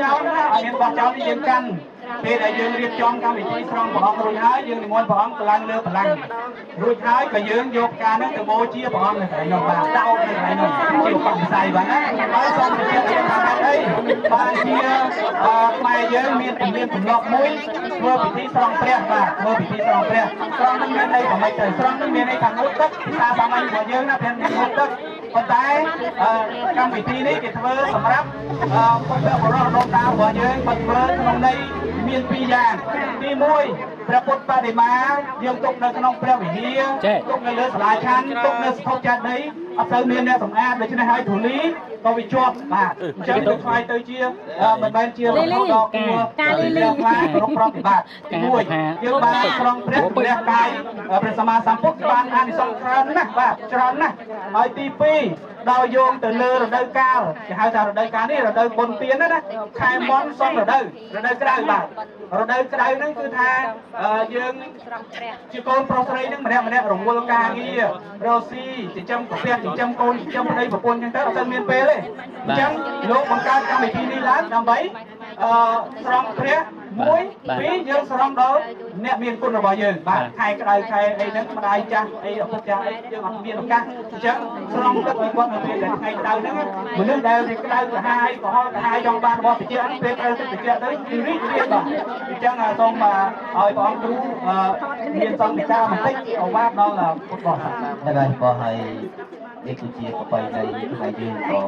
cháu đó anh em con cháu đi dương cănពេលដែលយើងរៀបចំកម្មវិធីស្រង់ព្រះអង្គរួចហើយយើងនិមន្តព្រះអង្គទៅឡើងលើបល្ល័ង្ករួចហើយក៏យើងយកការនេះទៅបូជាព្រះអង្គនៅកន្លែងនោះបាទដោតនៅកន្លែងនោះជាបច្ច័យបាទណាហើយសូមជម្រាបថាអីបានជាខ្មែរយើងមានទម្លាប់មួយធ្វើពិធីស្រង់ព្រះបាទធ្វើពិធីស្រង់ព្រះស្រង់នឹងមានអីប្រហែលទៅស្រង់នឹងមានអីថាងូតទឹកភាសាសាមញ្ញរបស់យើងណាព្រះងូតទឹកប៉ុន្តែកម្មវិធីនេះគេធ្វើសម្រាប់ពុទ្ធបរិសដូនតារបស់យើងមកធ្វើក្នុងន័យមានពីរយ៉ាងទី1ព្រះពុទ្ធបដិមាយើងទុកនៅក្នុងព្រះវិហារទុកនៅលើសាលាឆាន់ទុកនៅស្ថុកចាត់ដីអត់ទៅមានអ្នកសម្អាតដូច្នេះហើយធូលីក៏វាជាប់បាទអញ្ចឹងទៅខ្លាយទៅជាមិនមែនជារហូតដល់ការលីលីខ្លាយគ្រប់ប្រតិបត្តិទី1យើងបានស្រង់ព្រះព្រះកាយព្រះសម្មាសម្ពុទ្ធបានអានិសង្សច្រើនណាស់បាទច្រើនណាស់ហើយទី2ដល់យោងទៅលើរដូវកាលគេហៅថារដូវកាលនេះរដូវបុណ្យទានណាខែមុនសំរដូវក្តៅបាទរដូវក្តៅហ្នឹងគឺថាយើងជាកូនប្រុសស្រីហ្នឹងម្នាក់រវល់ការងាររកស៊ីចិញ្ចឹមប្រពន្ធចិញ្ចឹមកូនចិញ្ចឹមប្តីប្រពន្ធអញ្ចឹងទៅអត់ទៅមានពេលទេអញ្ចឹងលោកបង្កើតកម្មវិធីនេះឡើងដើម្បីស្រង់ព្រះ1 2យើងស្រង់ដល់អ្នកមានគុណរបស់យើងបាទខែក្តៅខែអីហ្នឹងម្ដាយចាស់អីឪពុកចាស់អីយើងអត់មានឱកាសអញ្ចឹងស្រង់ទឹកឲ្យគាត់នៅពេលដែលថ្ងៃក្តៅហ្នឹងមនុស្សដែលក្តៅកាហាយកំហល់កាហាយចង់បានរបស់ប្រជាហ្នឹងពេលត្រូវទឹកត្រជាក់ទៅគឺរីករាយបាទអញ្ចឹងសូមឲ្យព្រះអង្គគ្រូមានសង្ឃវិការបន្តិចអវាទដល់ពុទ្ធបរិស័ទហ្នឹងហើយក៏ហើយនេះគឺជាប្រពៃណីខ្មែរយើងក៏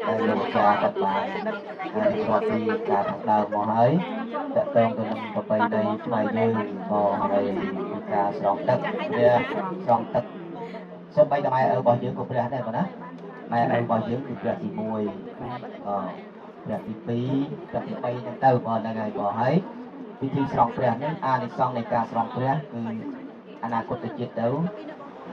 ដែលលោកចាកត់បានហើយគាត់ពីការផ្ដើមមកហើយតកតងទៅនឹងប្រពៃណីខ្មែរយើងក៏ហើយការស្រង់ទឹកព្រះស្រង់ទឹកសូម្បីតែម៉ែឪរបស់យើងក៏ព្រះដែរបងណាម៉ែឪរបស់យើងគឺព្រះទី1ព្រះទី2ព្រះទី3ចឹងទៅបងហ្នឹងហើយបងហើយពិធីស្រង់ព្រះនេះអានិសង្សនៃការស្រង់ព្រះគឺអនាគតជាតិទៅ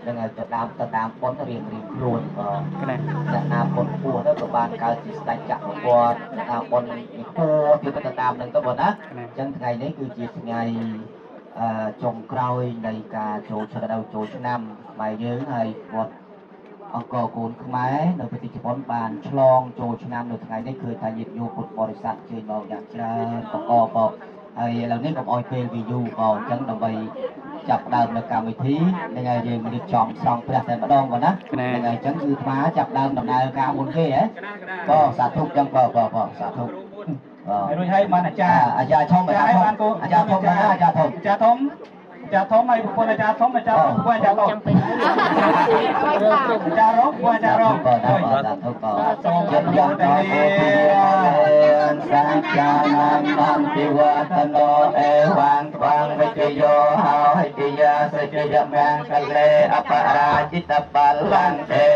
នឹងឲ្យទៅតាមបុណ្យរៀងខ្លួនបងអ្នកណាបុណ្យពោះទៅក៏បានកើតជាស្ដេចចក្រពត្តិណាបុណ្យពោះទៀតទៅតាមនឹងទៅបងណាអញ្ចឹងថ្ងៃនេះគឺជាថ្ងៃចុងក្រោយនៃការចូលឆ្នាំខ្មែរយើងហើយគាត់អង្គរកូនខ្មែរនៅប្រទេសជប៉ុនបានឆ្លងចូលឆ្នាំនៅថ្ងៃនេះគឺថាញាតិញោមពុទ្ធបរិស័ទជើញមកយ៉ាងច្រើនបន្តបហើយឥឡូវនេះកុំអោយពេលវាយូរក៏អញ្ចឹងដើម្បីចាប់ដើមនៅកម្មវិធីនឹងហើយយើងរៀបចំស្រង់ព្រះតែម្ដងបងណានឹងហើយអញ្ចឹងគឺថ្មចាប់ដើមដំណើរការមុនគេហ៎ក៏សាធុអញ្ចឹងក៏សាធុហើយរួចហើយបានអាចារ្យធំអាចារ្យធំហើយប្រពន្ធអាចារ្យធំប្រពន្ធអាចារ្យធំអាចារ្យធំក៏អាចារ្យរងអាចារ្យរងក៏សាធុក៏ចិត្តយ៉ាងទៅសាចានាមទិវតនោអេវាងក្បាងវិជយោហោហិទិយាសេចយមាងកលេអបរាជិតបលង្កេ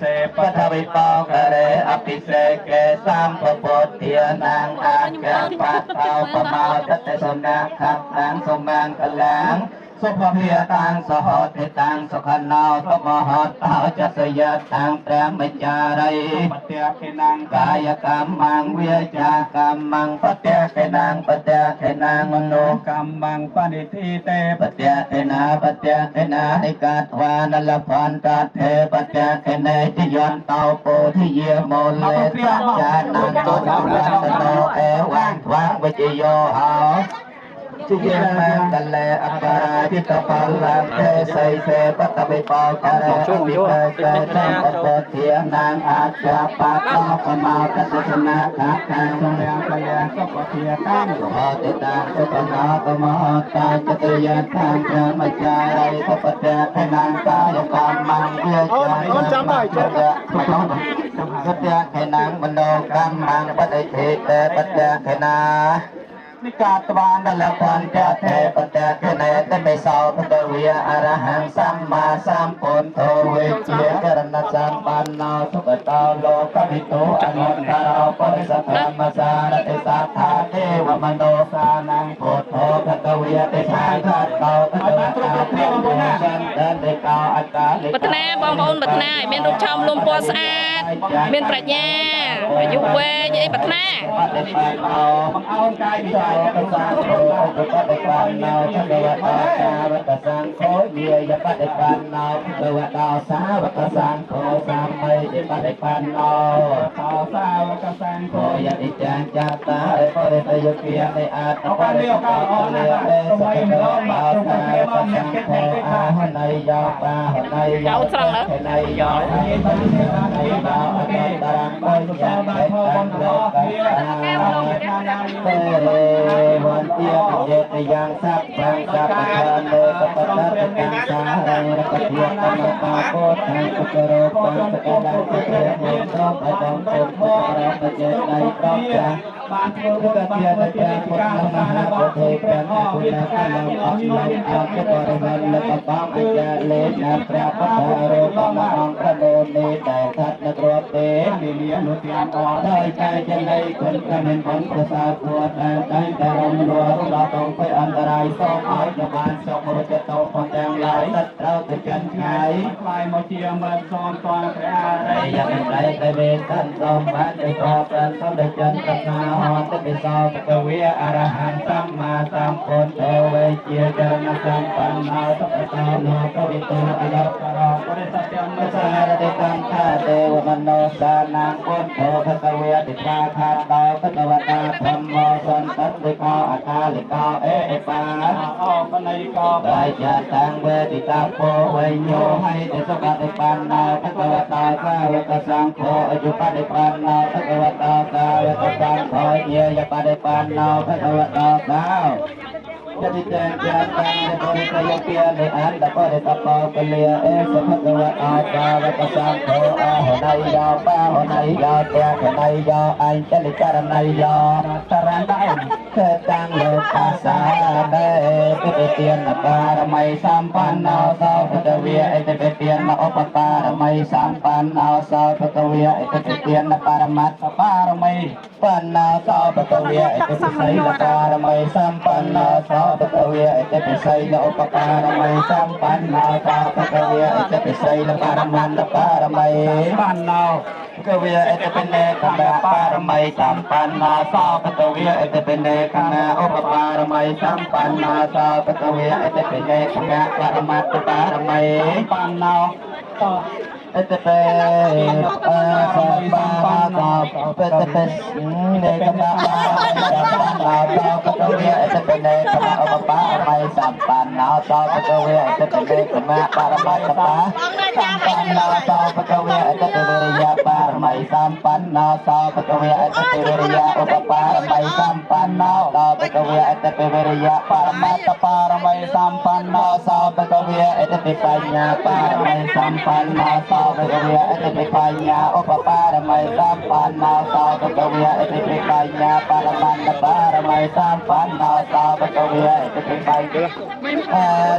សេបថវិបោករេអភិសេកេសម្ពពុទ្ធានាងអាកេបតោបមោតតេសនាខតាំងសមាងកលាងសុភភាតាំងសហតិតាំងសុខណោតមហតោចសយតាំងព្រះមចារីបត្យខេណាងកាយកម្មងវាចាកម្មងបត្យខេណាងបត្យខេណាងមនោកម្មងបនិធិតេបត្យខេណានិកាទវានលភន្តថេបត្យខេនេទយន្តោពោធិយមូលេចានាងទុតរតនោអេវាងថ្វាងវិជយោហោជាយាមកលេអបរាជិតបលៈទេសៃសេបតវិបោករេវិបេកេតំបពធានាងអាចាបតោបមោតតសនាខាខាងសម្រាប់កលែសុភធាតាំងសហតិតាសុខណោបមហតាចតយតាំងព្រះមចារីបពតេខនាងកាយកម្មងវាចាចាំហើយសត្យខនាងមនោកម្មងបតិធិតេបត្យខនានិកាតវានលភន្តថេបតេខនេតមេសោភគវិអរហង្គសម្មាសម្ពុទ្ធោវេជាករណសម្បណ្ណោសុខតោលោកវិទូអនុត្តរោបរិសធម្មសារតិសាថាទេវមនោសាนังពុទ្ធោភគវិតិឆាយថាតោទោទោព្រាមពុណាដល់ទេកោអកាលិបតនាបងប្អូនបតនាឲ្យមានរូបឆោមលំពណ៌ស្អាតមានប្រាជ្ញាអាយុវែងអីបតនាបងអោនកាយវិសាកសាធោឧបបដិបានណោភគវតាសាវកសង្ឃោយាយបដិបានណោភគវតាសាវកសង្ឃោសាមី จิปฏิปันโน สาวสาวกสังโฆ โอยติจังจัตตาเอโกเรตโยเกียในอาตปะเรตโกเลียเอสะเกปาสาปัสสังโฆอาหนัยยาปาหนัยยาเทนัยยาเอตังเทนัยยาอนัตตรังโอยยันเทตังโลกัสสาเตเรวันเตียปิเยตยังสัพพังสัพพะเนกปตัตตังสารังรกเทียตังปาโกตังสุกโรปังสกดังเทมุตโตปะดังสุขะระปะเจไนปรัจัง បានធ្វើ ทุกเทียนเทียนพุทธมหาปุถุเป็นคุณกำลังอัศนัยอาเจตริมันและปปังอาจารย์เลนะพระพุทธรูปมหังพระโนนีแต่ทัดนกรเต លីលានុទានអរ ได้ใจจะในคนกำเนิดผลประสาทปวดแต่ใจแต่รมรัวเราต้องไปอันตรายสองอ้อยจะบานสองมุจโตคนแดงหลายตัดเราจะจันไง ខ្លាយមកជាមើលសំតនព្រះអ ไร រិយ ยังไรแต่เวทันสมบัติได้กอบกันสมเด็จจันทนาหอนจะไปสอบกวีอรหันสัมมาสัมพุทโธเวเจียจรณสัมปันนาสัพพะโนปวิโตอยัปปะโร បរិស័ទទាំង มัสสารติกังคาเทวมโนสานังพุทโธภะคะเวติปาคาโตภะคะวตาธัมโมสันตัสสิโกอาคาลิโกเอปา អោបណៃកោ ได้จะตังเวติตาโพเวโยให้เตสกติปันนาภะคะวตาสาวกสังโฆอจุปฏิปันนาภะคะวตาสาวกสังโฆเยยปฏิปันนาภะคะวตาสาวjadi jangan dari saya pian di anda pada kapal kelia sepat lewat apa wakasang ko honai ya pa honai ya tia honai ya ai cali cara nai ya terandai ketang lokasa de petian apa ramai sampan nau sau petawia itu petian na opapa ramai sampan nau sau petawia itu petian na paramat apa ramai pan nau sau petawia itu pisai na paramai sampan nau sau petawia itu pisai na opapa ramai sampan nau sau petawia itu pisai na paraman na paramai បានណោ Kawia itu pendek karena paramai sampan nasa Kawia itu pendek karena paramai sampan nasa Kawia itu pendek karena paramat paramai បានណោត itu sampan nasa pendek karena sampan nasa Kawia itu pendek karena paramai sampan nasa Kawia itu pendek karena paramat sampan nasa Kawia itu pendek paramai sampan nasa Kawia itu pendek paramai sampan nasa Kawia itu pendek paramat paramai sampan nasa Kawia itu pipanya paramai sampan nasa Kawia itu pipanya paramai sampan nasa Kawia itu pipanya paramat paramai sampan nasa Kawia itu pipanya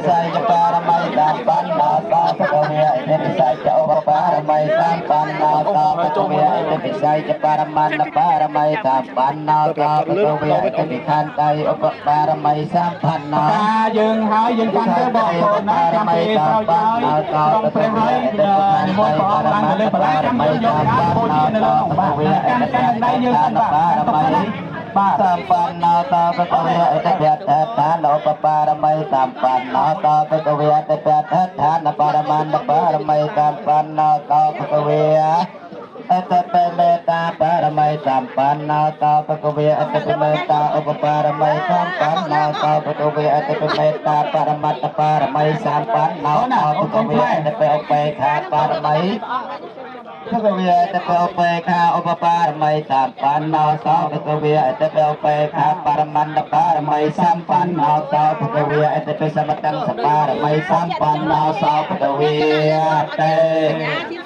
saya paramai sampan nasa Kawia itu bisa jauh paramai sampan nasa Kawia itu bisa paraman paramai sampan nasa Kawia itu dikantai paramai sampan តា nasa យើងហើយយើងកាន់ទៅបងប្អូនណាចាំពេលក្រោយហើយក្នុងព្រះហើយនិមន្តព្រះអង្គឡើងទៅលើបលាកម្មយើងយកការពោជានៅលើបាទកាន់ដៃយើងកាន់បាទបាទ Sampanna ta Kawia itu biadatan paramai sampanna ta Kawia itu biadatan paraman paramai sampanna ta Kawia itu pemeta paramai sampanna ta Kawia itu pemeta paramai sampanna ta Kawia itu pemeta paramat paramai sampanna ta Kawia itu pemeta paramai Kawia itu pemeta paramai sampanna ta Kawia itu pemeta paraman paramai sampanna ta Kawia itu pesamatang paramai sampanna ta Kawia te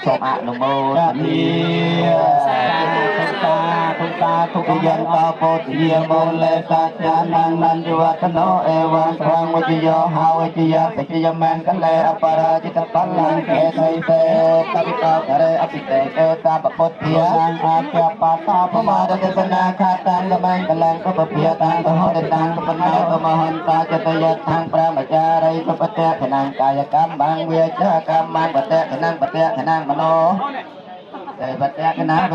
soma numo Tukiyan tapot iya mole satyanan nanjuwatano ewan swang wajiyo hawajiya sekiya men kale apara jita palang kesai se kapita kare apite keta bakot tiang akya pata pemada kesana katang lemeng keleng kepepiatan kehodetang kepenau kemahanta jatayat tang pramacarai kepetek kenang kaya kambang wiaja kamang petek kenang mano Batek kena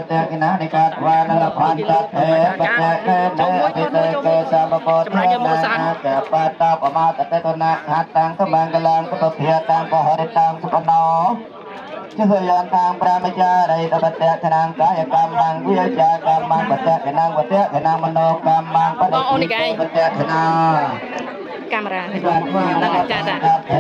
dekat wana pantat batek kena apite sama potana ke pata pamata tetona hatang kemanggalang kepiatan kehodetang sepano សយន្តតាំងប្រាមចារិតបតៈធនាងកាយកម្មងវិជាកម្មងបតៈធនាងបតៈធនាងមនោកម្មងបតៈបតៈធនា កាមេរ៉ា បានបាន ដល់កាត់ អ